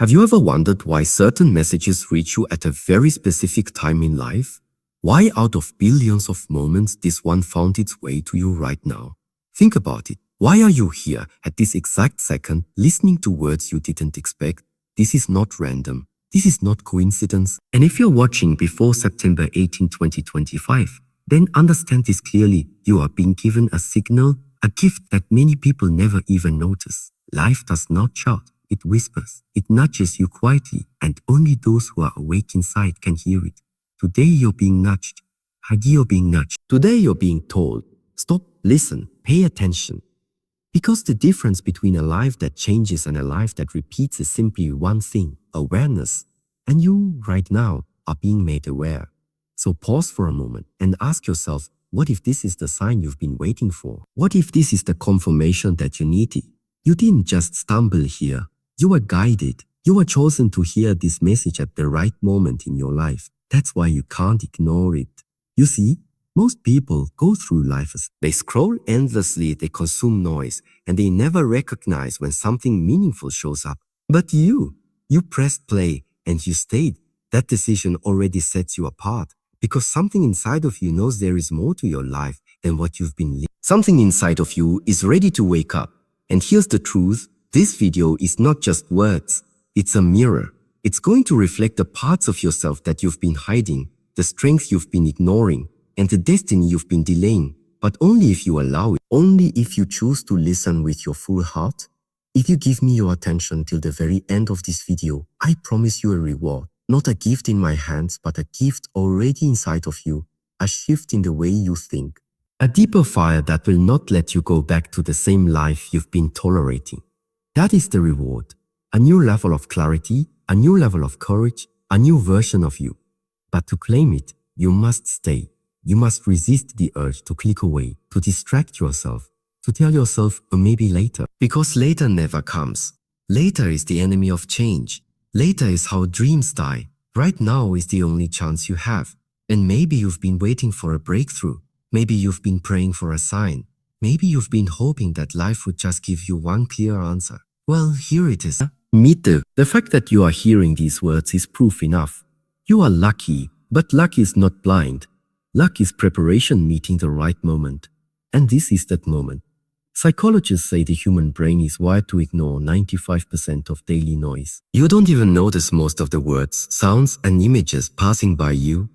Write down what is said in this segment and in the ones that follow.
Have you ever wondered why certain messages reach you at a very specific time in life? Why out of billions of moments this one found its way to you right now? Think about it. Why are you here at this exact second listening to words you didn't expect? This is not random. This is not coincidence. And if you're watching before September 18, 2025, then understand this clearly. You are being given a signal, a gift that many people never even notice. Life does not shout. It whispers, it nudges you quietly, and only those who are awake inside can hear it. Today you're being nudged. You're being nudged. Today you're being told, stop, listen, pay attention. Because the difference between a life that changes and a life that repeats is simply one thing, awareness. And you, right now, are being made aware. So pause for a moment and ask yourself, what if this is the sign you've been waiting for? What if this is the confirmation that you needed? You didn't just stumble here. You were guided. You were chosen to hear this message at the right moment in your life. That's why you can't ignore it. You see, most people go through life as they scroll endlessly, they consume noise, and they never recognize when something meaningful shows up. But you pressed play and you stayed. That decision already sets you apart because something inside of you knows there is more to your life than what you've been living. Something inside of you is ready to wake up. And here's the truth. This video is not just words, it's a mirror. It's going to reflect the parts of yourself that you've been hiding, the strength you've been ignoring, and the destiny you've been delaying. But only if you allow it, only if you choose to listen with your full heart. If you give me your attention till the very end of this video, I promise you a reward. Not a gift in my hands, but a gift already inside of you, a shift in the way you think. A deeper fire that will not let you go back to the same life you've been tolerating. That is the reward. A new level of clarity, a new level of courage, a new version of you. But to claim it, you must stay. You must resist the urge to click away, to distract yourself, to tell yourself, maybe later. Because later never comes. Later is the enemy of change. Later is how dreams die. Right now is the only chance you have. And maybe you've been waiting for a breakthrough. Maybe you've been praying for a sign. Maybe you've been hoping that life would just give you one clear answer. Well, here it is. Meet the fact that you are hearing these words is proof enough. You are lucky, but luck is not blind. Luck is preparation meeting the right moment. And this is that moment. Psychologists say the human brain is wired to ignore 95% of daily noise. You don't even notice most of the words, sounds, and images passing by you.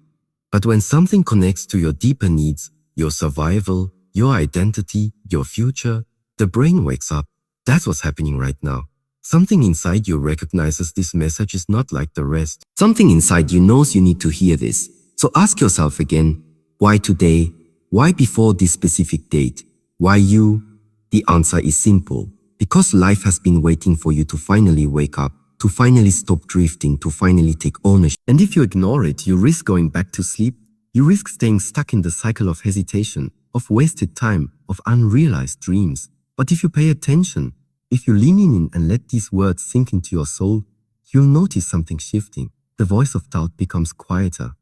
But when something connects to your deeper needs, your survival, your identity, your future, the brain wakes up. That's what's happening right now. Something inside you recognizes this message is not like the rest. Something inside you knows you need to hear this. So ask yourself again, why today? Why before this specific date? Why you? The answer is simple. Because life has been waiting for you to finally wake up, to finally stop drifting, to finally take ownership. And if you ignore it, you risk going back to sleep. You risk staying stuck in the cycle of hesitation, of wasted time, of unrealized dreams. But if you pay attention, if you lean in and let these words sink into your soul, you'll notice something shifting. The voice of doubt becomes quieter.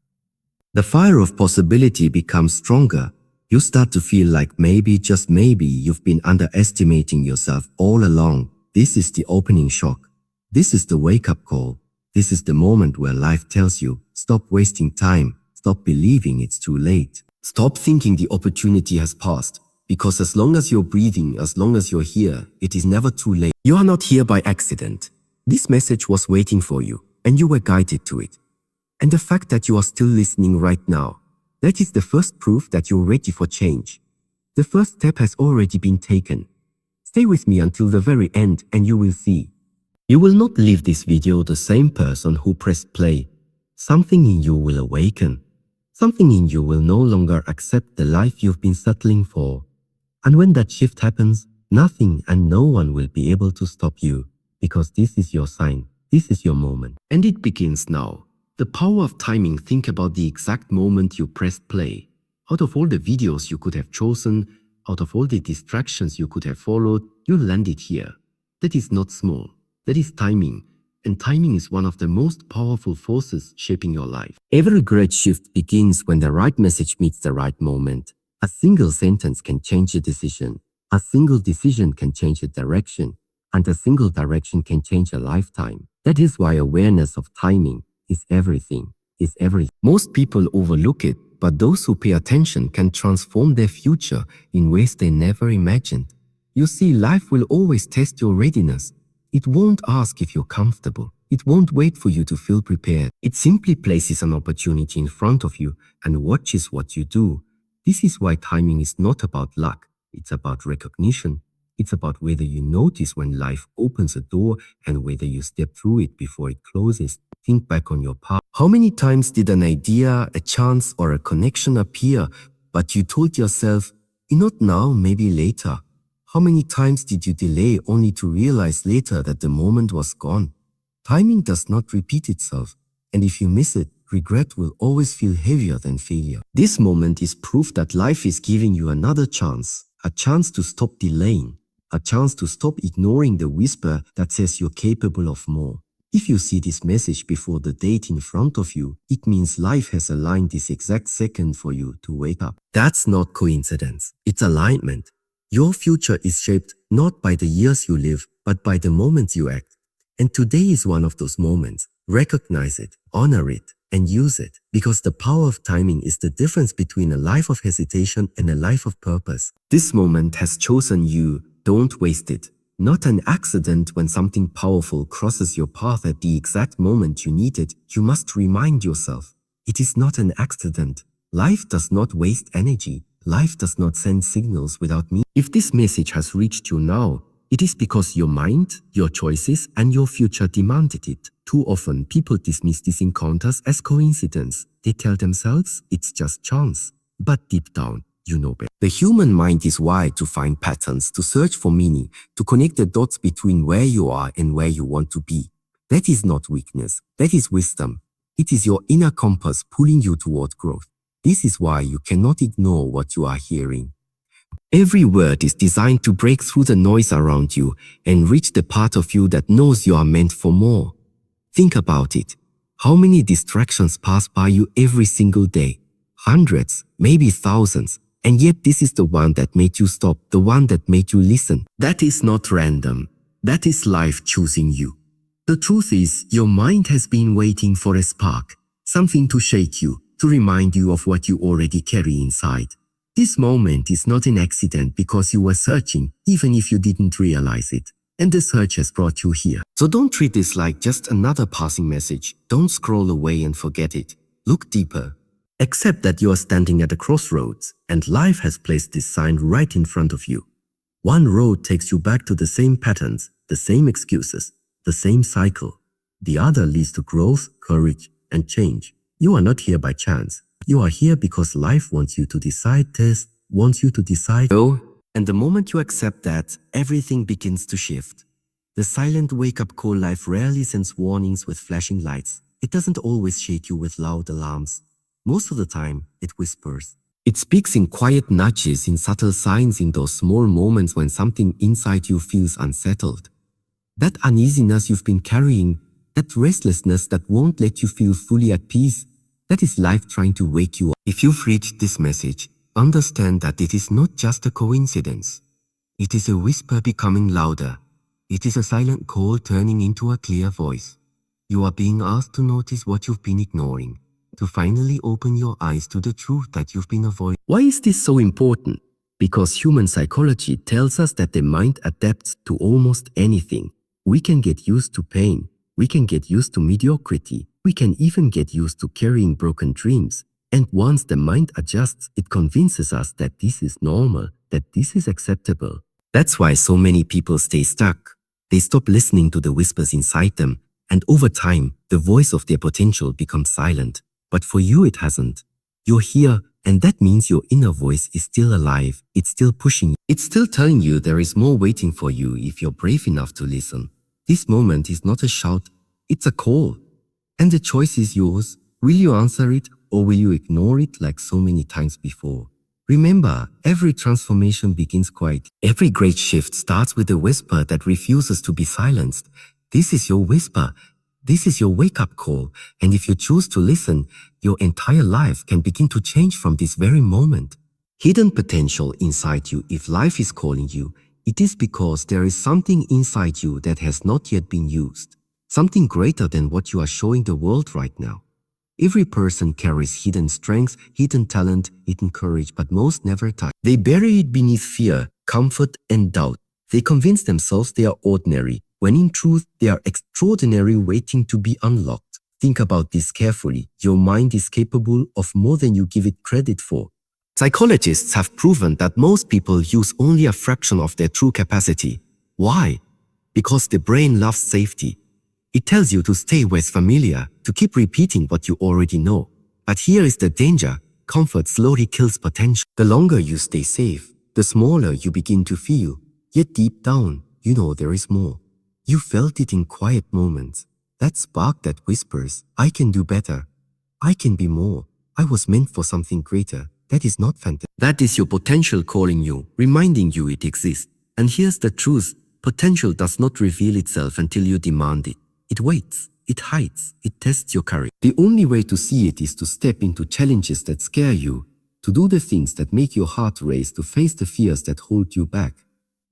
The fire of possibility becomes stronger. You start to feel like maybe, just maybe, you've been underestimating yourself all along. This is the opening shock. This is the wake-up call. This is the moment where life tells you, stop wasting time. Stop believing it's too late. Stop thinking the opportunity has passed. Because as long as you're breathing, as long as you're here, it is never too late. You are not here by accident. This message was waiting for you, and you were guided to it. And the fact that you are still listening right now, that is the first proof that you're ready for change. The first step has already been taken. Stay with me until the very end and you will see. You will not leave this video the same person who pressed play. Something in you will awaken. Something in you will no longer accept the life you've been settling for. And when that shift happens, nothing and no one will be able to stop you, because this is your sign, this is your moment. And it begins now. The power of timing. Think about the exact moment you pressed play. Out of all the videos you could have chosen, out of all the distractions you could have followed, you landed here. That is not small. That is timing. And timing is one of the most powerful forces shaping your life. Every great shift begins when the right message meets the right moment. A single sentence can change a decision. A single decision can change a direction. And a single direction can change a lifetime. That is why awareness of timing is everything. Most people overlook it, but those who pay attention can transform their future in ways they never imagined. You see, life will always test your readiness. It won't ask if you're comfortable. It won't wait for you to feel prepared. It simply places an opportunity in front of you and watches what you do. This is why timing is not about luck. It's about recognition. It's about whether you notice when life opens a door and whether you step through it before it closes. Think back on your past. How many times did an idea, a chance, or a connection appear, but you told yourself, not now, maybe later? How many times did you delay only to realize later that the moment was gone? Timing does not repeat itself, and if you miss it, regret will always feel heavier than failure. This moment is proof that life is giving you another chance, a chance to stop delaying, a chance to stop ignoring the whisper that says you're capable of more. If you see this message before the date in front of you, it means life has aligned this exact second for you to wake up. That's not coincidence, it's alignment. Your future is shaped not by the years you live, but by the moments you act. And today is one of those moments. Recognize it, honor it, and use it, because the power of timing is the difference between a life of hesitation and a life of purpose. This moment has chosen you. Don't waste it. Not an accident. When something powerful crosses your path at the exact moment you need it, you must remind yourself, it is not an accident. Life does not waste energy. Life does not send signals without meaning. If this message has reached you now, it is because your mind, your choices, and your future demanded it. Too often, people dismiss these encounters as coincidence. They tell themselves it's just chance. But deep down, you know better. The human mind is wired to find patterns, to search for meaning, to connect the dots between where you are and where you want to be. That is not weakness. That is wisdom. It is your inner compass pulling you toward growth. This is why you cannot ignore what you are hearing. Every word is designed to break through the noise around you and reach the part of you that knows you are meant for more. Think about it. How many distractions pass by you every single day? Hundreds, maybe thousands. And yet this is the one that made you stop, the one that made you listen. That is not random. That is life choosing you. The truth is, your mind has been waiting for a spark, something to shake you, to remind you of what you already carry inside. This moment is not an accident because you were searching, even if you didn't realize it. And the search has brought you here. So don't treat this like just another passing message. Don't scroll away and forget it. Look deeper. Accept that you are standing at a crossroads, and life has placed this sign right in front of you. One road takes you back to the same patterns, the same excuses, the same cycle. The other leads to growth, courage, and change. You are not here by chance. You are here because life wants you to decide this, wants you to decide. Oh, and the moment you accept that, everything begins to shift. The silent wake-up call life rarely sends warnings with flashing lights. It doesn't always shake you with loud alarms. Most of the time, it whispers. It speaks in quiet nudges, in subtle signs, in those small moments when something inside you feels unsettled. That uneasiness you've been carrying, that restlessness that won't let you feel fully at peace, that is life trying to wake you up. If you've reached this message, understand that it is not just a coincidence. It is a whisper becoming louder. It is a silent call turning into a clear voice. You are being asked to notice what you've been ignoring, to finally open your eyes to the truth that you've been avoiding. Why is this so important? Because human psychology tells us that the mind adapts to almost anything. We can get used to pain. We can get used to mediocrity. We can even get used to carrying broken dreams. And once the mind adjusts, it convinces us that this is normal, that this is acceptable. That's why so many people stay stuck. They stop listening to the whispers inside them, and over time, the voice of their potential becomes silent. But for you, it hasn't. You're here, and that means your inner voice is still alive. It's still pushing you. It's still telling you there is more waiting for you if you're brave enough to listen. This moment is not a shout, it's a call. And the choice is yours. Will you answer it, or will you ignore it like so many times before? Remember, every transformation begins quiet. Every great shift starts with a whisper that refuses to be silenced. This is your whisper. This is your wake-up call. And if you choose to listen, your entire life can begin to change from this very moment. Hidden potential inside you. If life is calling you, it is because there is something inside you that has not yet been used. something greater than what you are showing the world right now. Every person carries hidden strength, hidden talent, hidden courage, but most never touch. They bury it beneath fear, comfort, and doubt. They convince themselves they are ordinary, when in truth they are extraordinary waiting to be unlocked. Think about this carefully. Your mind is capable of more than you give it credit for. Psychologists have proven that most people use only a fraction of their true capacity. Why? Because the brain loves safety. It tells you to stay where it's familiar, to keep repeating what you already know. But here is the danger. Comfort slowly kills potential. The longer you stay safe, the smaller you begin to feel. Yet deep down, you know there is more. You felt it in quiet moments. That spark that whispers, I can do better. I can be more. I was meant for something greater. That is not fantasy. That is your potential calling you, reminding you it exists. And here's the truth. Potential does not reveal itself until you demand it. It waits, it hides, it tests your courage. The only way to see it is to step into challenges that scare you, to do the things that make your heart race, to face the fears that hold you back.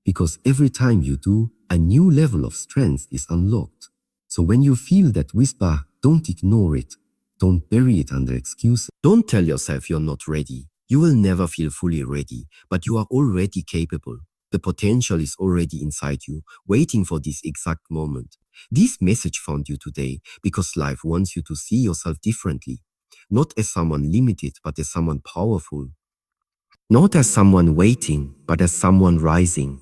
Because every time you do, a new level of strength is unlocked. So when you feel that whisper, don't ignore it. Don't bury it under excuses. Don't tell yourself you're not ready. You will never feel fully ready, but you are already capable. The potential is already inside you, waiting for this exact moment. This message found you today because life wants you to see yourself differently. Not as someone limited, but as someone powerful. Not as someone waiting, but as someone rising.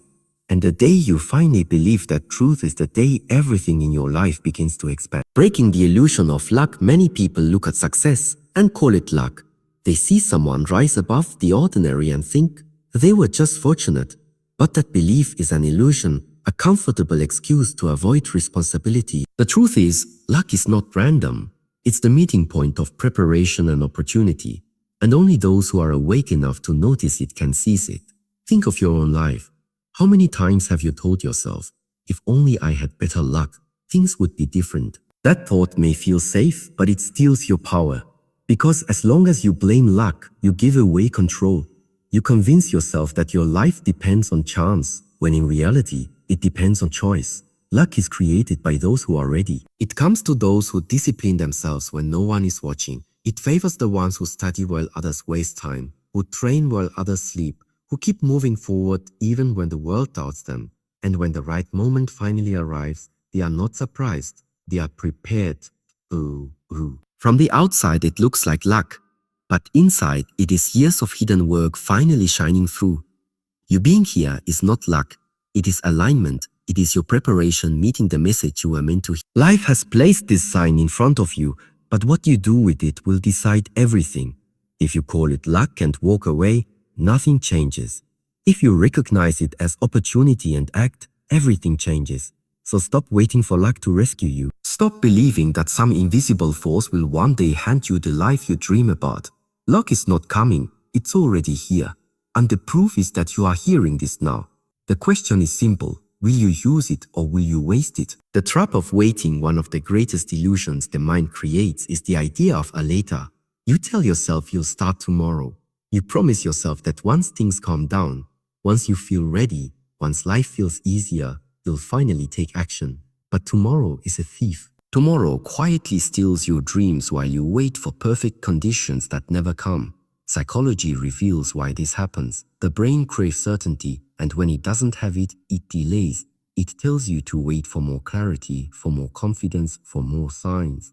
And the day you finally believe that truth is the day everything in your life begins to expand. Breaking the illusion of luck, many people look at success and call it luck. They see someone rise above the ordinary and think they were just fortunate. But that belief is an illusion, a comfortable excuse to avoid responsibility. The truth is, luck is not random. It's the meeting point of preparation and opportunity. And only those who are awake enough to notice it can seize it. Think of your own life. How many times have you told yourself, if only I had better luck, things would be different? That thought may feel safe, but it steals your power. Because as long as you blame luck, you give away control. You convince yourself that your life depends on chance, when in reality, it depends on choice. Luck is created by those who are ready. It comes to those who discipline themselves when no one is watching. It favors the ones who study while others waste time, who train while others sleep, who keep moving forward even when the world doubts them. And when the right moment finally arrives, they are not surprised. They are prepared. From the outside, it looks like luck. But inside, it is years of hidden work finally shining through. You being here is not luck. It is alignment. It is your preparation meeting the message you were meant to hear. Life has placed this sign in front of you, but what you do with it will decide everything. If you call it luck and walk away, nothing changes. If you recognize it as opportunity and act, everything changes. So stop waiting for luck to rescue you. Stop believing that some invisible force will one day hand you the life you dream about. Luck is not coming, it's already here. And the proof is that you are hearing this now. The question is simple. Will you use it or will you waste it? The trap of waiting, one of the greatest illusions the mind creates, is the idea of a later. You tell yourself you'll start tomorrow. You promise yourself that once things calm down, once you feel ready, once life feels easier, you'll finally take action. But tomorrow is a thief. Tomorrow quietly steals your dreams while you wait for perfect conditions that never come. Psychology reveals why this happens. The brain craves certainty, and when it doesn't have it, it delays. It tells you to wait for more clarity, for more confidence, for more signs.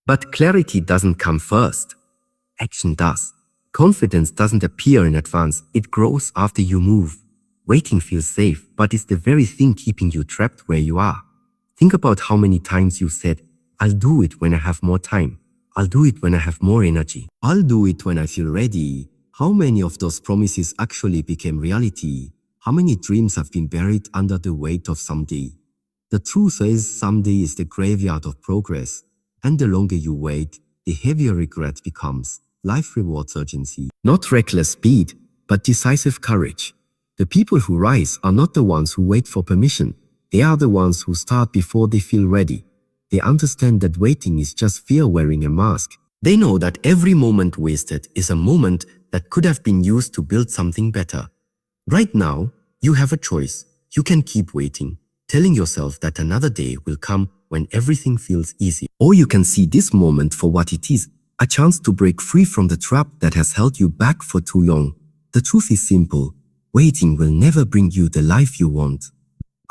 But clarity doesn't come first. Action does. Confidence doesn't appear in advance, it grows after you move. Waiting feels safe, but it's the very thing keeping you trapped where you are. Think about how many times you said, I'll do it when I have more time. I'll do it when I have more energy. I'll do it when I feel ready. How many of those promises actually became reality? How many dreams have been buried under the weight of someday? The truth is, someday is the graveyard of progress. And the longer you wait, the heavier regret becomes. Life rewards urgency. Not reckless speed, but decisive courage. The people who rise are not the ones who wait for permission. They are the ones who start before they feel ready. They understand that waiting is just fear wearing a mask. They know that every moment wasted is a moment that could have been used to build something better. Right now, you have a choice. You can keep waiting, telling yourself that another day will come when everything feels easy. Or you can see this moment for what it is, a chance to break free from the trap that has held you back for too long. The truth is simple. Waiting will never bring you the life you want.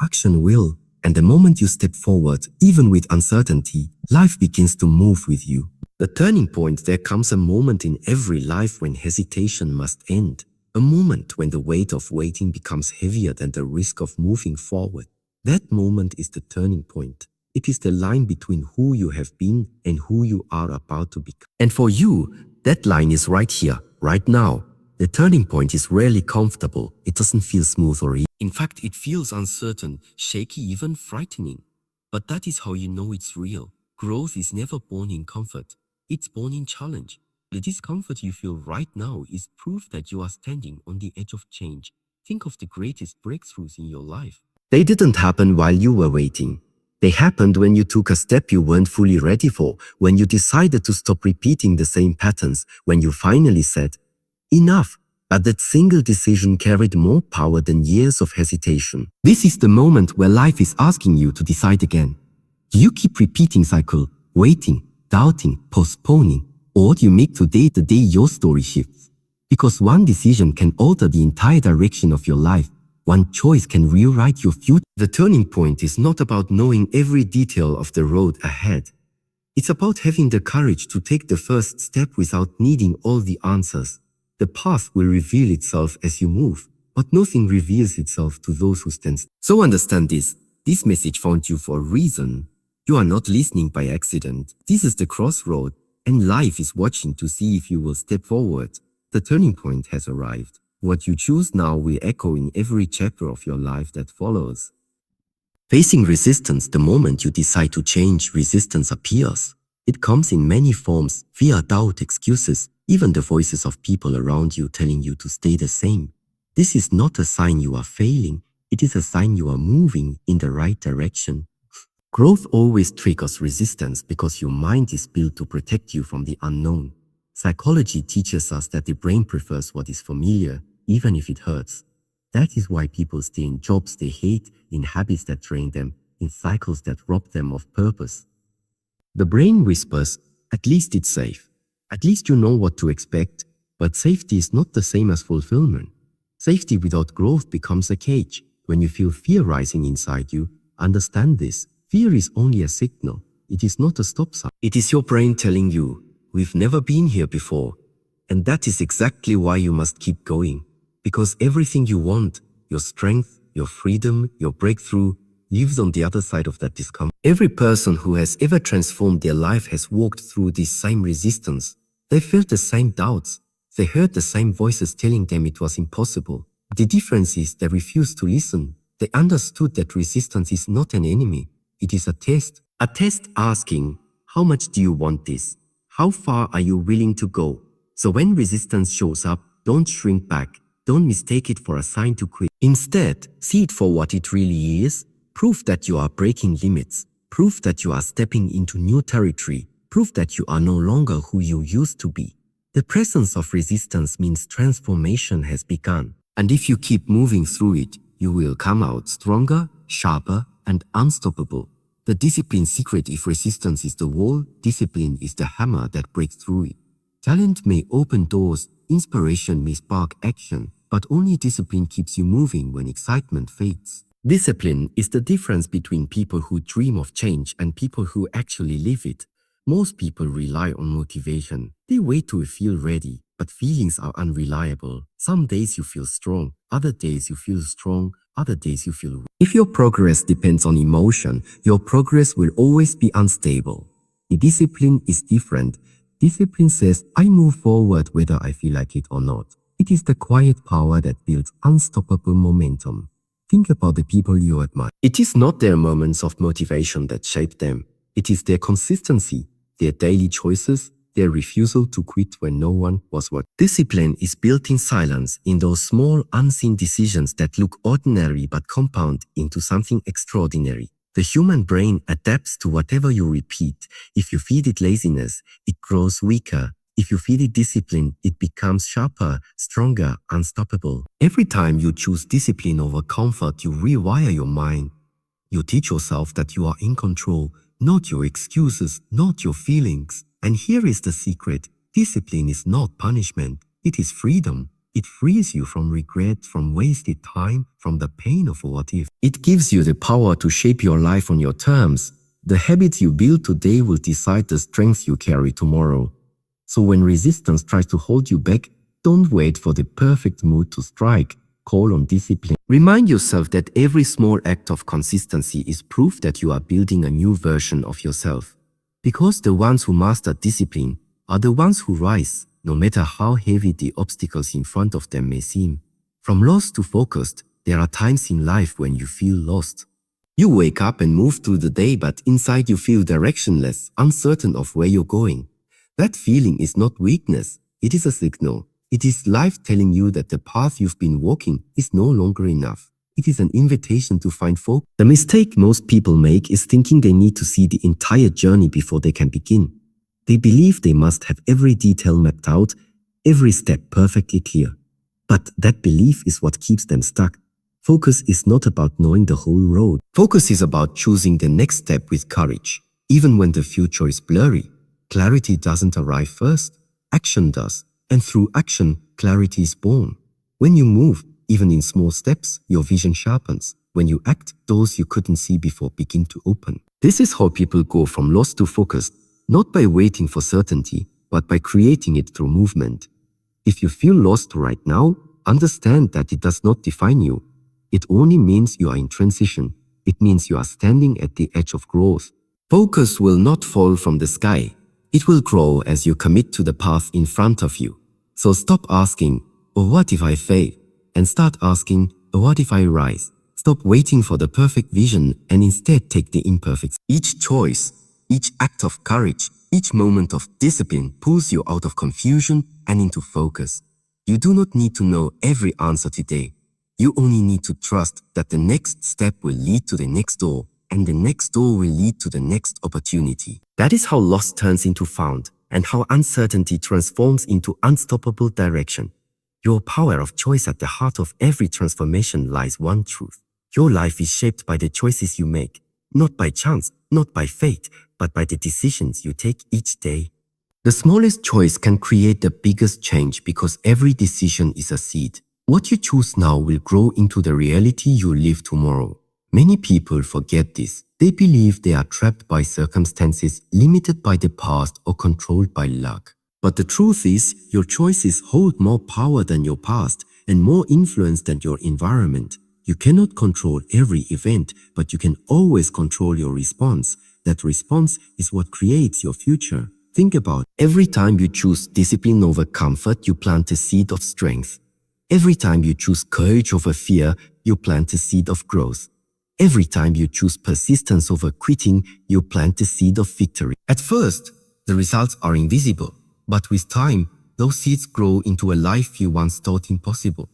Action will, and the moment you step forward, even with uncertainty, life begins to move with you. The turning point, there comes a moment in every life when hesitation must end. A moment when the weight of waiting becomes heavier than the risk of moving forward. That moment is the turning point. It is the line between who you have been and who you are about to become. And for you, that line is right here, right now. The turning point is rarely comfortable. It doesn't feel smooth or easy. In fact, it feels uncertain, shaky, even frightening. But that is how you know it's real. Growth is never born in comfort. It's born in challenge. The discomfort you feel right now is proof that you are standing on the edge of change. Think of the greatest breakthroughs in your life. They didn't happen while you were waiting. They happened when you took a step you weren't fully ready for, when you decided to stop repeating the same patterns, when you finally said, enough. But that single decision carried more power than years of hesitation. This is the moment where life is asking you to decide again. Do you keep repeating cycle, waiting, doubting, postponing, or do you make today the day your story shifts? Because one decision can alter the entire direction of your life. One choice can rewrite your future. The turning point is not about knowing every detail of the road ahead. It's about having the courage to take the first step without needing all the answers. The path will reveal itself as you move, but nothing reveals itself to those who stand still. So understand this. This message found you for a reason. You are not listening by accident. This is the crossroad, and life is watching to see if you will step forward. The turning point has arrived. What you choose now will echo in every chapter of your life that follows. Facing resistance, the moment you decide to change, resistance appears. It comes in many forms: fear, doubt, excuses, even the voices of people around you telling you to stay the same. This is not a sign you are failing. It is a sign you are moving in the right direction. Growth always triggers resistance because your mind is built to protect you from the unknown. Psychology teaches us that the brain prefers what is familiar, even if it hurts. That is why people stay in jobs they hate, in habits that drain them, in cycles that rob them of purpose. The brain whispers, at least it's safe. At least you know what to expect. But safety is not the same as fulfillment. Safety without growth becomes a cage. When you feel fear rising inside you, understand this. Fear is only a signal. It is not a stop sign. It is your brain telling you, we've never been here before. And that is exactly why you must keep going. Because everything you want, your strength, your freedom, your breakthrough, lives on the other side of that discomfort. Every person who has ever transformed their life has walked through this same resistance. They felt the same doubts. They heard the same voices telling them it was impossible. The difference is they refused to listen. They understood that resistance is not an enemy. It is a test. A test asking, how much do you want this? How far are you willing to go? So when resistance shows up, don't shrink back. Don't mistake it for a sign to quit. Instead, see it for what it really is. Proof that you are breaking limits. Proof that you are stepping into new territory. Proof that you are no longer who you used to be. The presence of resistance means transformation has begun. And if you keep moving through it, you will come out stronger, sharper, and unstoppable. The discipline secret: if resistance is the wall, discipline is the hammer that breaks through it. Talent may open doors, inspiration may spark action, but only discipline keeps you moving when excitement fades. Discipline is the difference between people who dream of change and people who actually live it. Most people rely on motivation. They wait to feel ready, but feelings are unreliable. Some days you feel strong, other days you feel strong, other days you feel weak. If your progress depends on emotion, your progress will always be unstable. The discipline is different. Discipline says, I move forward whether I feel like it or not. It is the quiet power that builds unstoppable momentum. Think about the people you admire. It is not their moments of motivation that shape them. It is their consistency, their daily choices, their refusal to quit when no one was watching. Discipline is built in silence, in those small, unseen decisions that look ordinary but compound into something extraordinary. The human brain adapts to whatever you repeat. If you feed it laziness, it grows weaker. If you feed it discipline, it becomes sharper, stronger, unstoppable. Every time you choose discipline over comfort, you rewire your mind. You teach yourself that you are in control, not your excuses, not your feelings. And here is the secret. Discipline is not punishment. It is freedom. It frees you from regret, from wasted time, from the pain of what if. It gives you the power to shape your life on your terms. The habits you build today will decide the strength you carry tomorrow. So when resistance tries to hold you back, don't wait for the perfect mood to strike. Call on discipline. Remind yourself that every small act of consistency is proof that you are building a new version of yourself. Because the ones who master discipline are the ones who rise, no matter how heavy the obstacles in front of them may seem. From lost to focused, there are times in life when you feel lost. You wake up and move through the day, but inside you feel directionless, uncertain of where you're going. That feeling is not weakness, it is a signal. It is life telling you that the path you've been walking is no longer enough. It is an invitation to find focus. The mistake most people make is thinking they need to see the entire journey before they can begin. They believe they must have every detail mapped out, every step perfectly clear. But that belief is what keeps them stuck. Focus is not about knowing the whole road. Focus is about choosing the next step with courage. Even when the future is blurry, clarity doesn't arrive first, action does. And through action, clarity is born. When you move, even in small steps, your vision sharpens. When you act, doors you couldn't see before begin to open. This is how people go from lost to focused, not by waiting for certainty, but by creating it through movement. If you feel lost right now, understand that it does not define you. It only means you are in transition. It means you are standing at the edge of growth. Focus will not fall from the sky. It will grow as you commit to the path in front of you. So stop asking, "Oh, what if I fail?" and start asking, "Oh, what if I rise?" Stop waiting for the perfect vision and instead take the imperfect. Each choice, each act of courage, each moment of discipline pulls you out of confusion and into focus. You do not need to know every answer today. You only need to trust that the next step will lead to the next door, and the next door will lead to the next opportunity. That is how lost turns into found, and how uncertainty transforms into unstoppable direction. Your power of choice at the heart of every transformation lies one truth. Your life is shaped by the choices you make, not by chance, not by fate, but by the decisions you take each day. The smallest choice can create the biggest change because every decision is a seed. What you choose now will grow into the reality you live tomorrow. Many people forget this. They believe they are trapped by circumstances, limited by the past, or controlled by luck. But the truth is, your choices hold more power than your past and more influence than your environment. You cannot control every event, but you can always control your response. That response is what creates your future. Think about it. Every time you choose discipline over comfort, you plant a seed of strength. Every time you choose courage over fear, you plant a seed of growth. Every time you choose persistence over quitting, you plant the seed of victory. At first, the results are invisible, but with time, those seeds grow into a life you once thought impossible.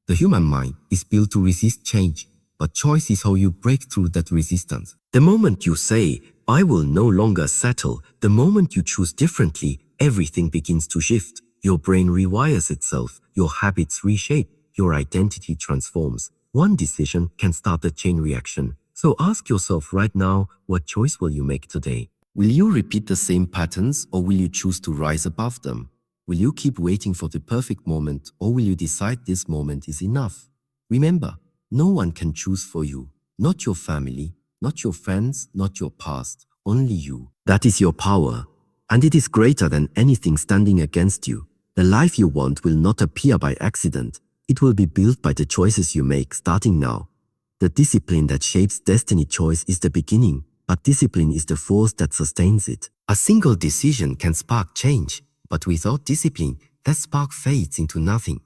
The human mind is built to resist change, but choice is how you break through that resistance. The moment you say, "I will no longer settle," the moment you choose differently, everything begins to shift. Your brain rewires itself, your habits reshape, your identity transforms. One decision can start a chain reaction. So ask yourself right now, what choice will you make today? Will you repeat the same patterns, or will you choose to rise above them? Will you keep waiting for the perfect moment, or will you decide this moment is enough? Remember, no one can choose for you. Not your family, not your friends, not your past, only you. That is your power, and it is greater than anything standing against you. The life you want will not appear by accident. It will be built by the choices you make starting now. The discipline that shapes destiny choice is the beginning, but discipline is the force that sustains it. A single decision can spark change, but without discipline, that spark fades into nothing.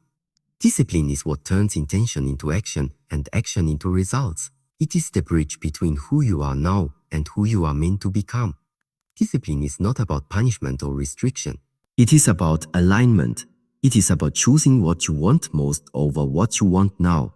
Discipline is what turns intention into action and action into results. It is the bridge between who you are now and who you are meant to become. Discipline is not about punishment or restriction. It is about alignment. It is about choosing what you want most over what you want now.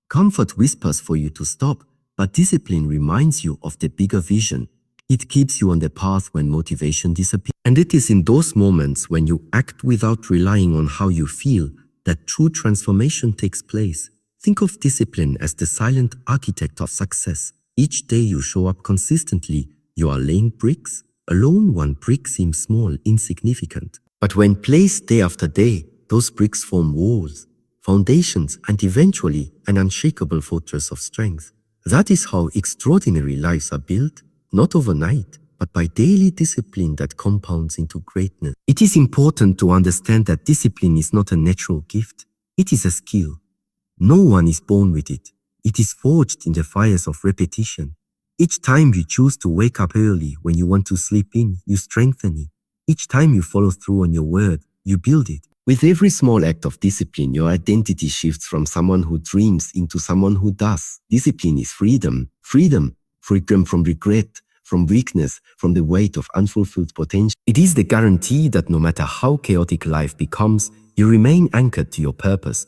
Comfort whispers for you to stop, but discipline reminds you of the bigger vision. It keeps you on the path when motivation disappears. And it is in those moments when you act without relying on how you feel that true transformation takes place. Think of discipline as the silent architect of success. Each day you show up consistently, you are laying bricks. Alone, one brick seems small, insignificant. But when placed day after day, those bricks form walls, foundations, and eventually an unshakable fortress of strength. That is how extraordinary lives are built, not overnight, but by daily discipline that compounds into greatness. It is important to understand that discipline is not a natural gift. It is a skill. No one is born with it. It is forged in the fires of repetition. Each time you choose to wake up early when you want to sleep in, you strengthen it. Each time you follow through on your word, you build it. With every small act of discipline, your identity shifts from someone who dreams into someone who does. Discipline is freedom. Freedom from regret, from weakness, from the weight of unfulfilled potential. It is the guarantee that no matter how chaotic life becomes, you remain anchored to your purpose.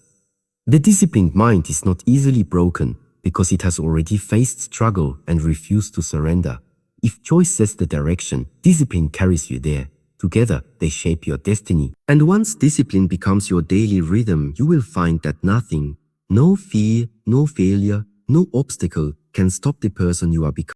The disciplined mind is not easily broken because it has already faced struggle and refused to surrender. If choice sets the direction, discipline carries you there. Together, they shape your destiny. And once discipline becomes your daily rhythm, you will find that nothing, no fear, no failure, no obstacle can stop the person you are becoming.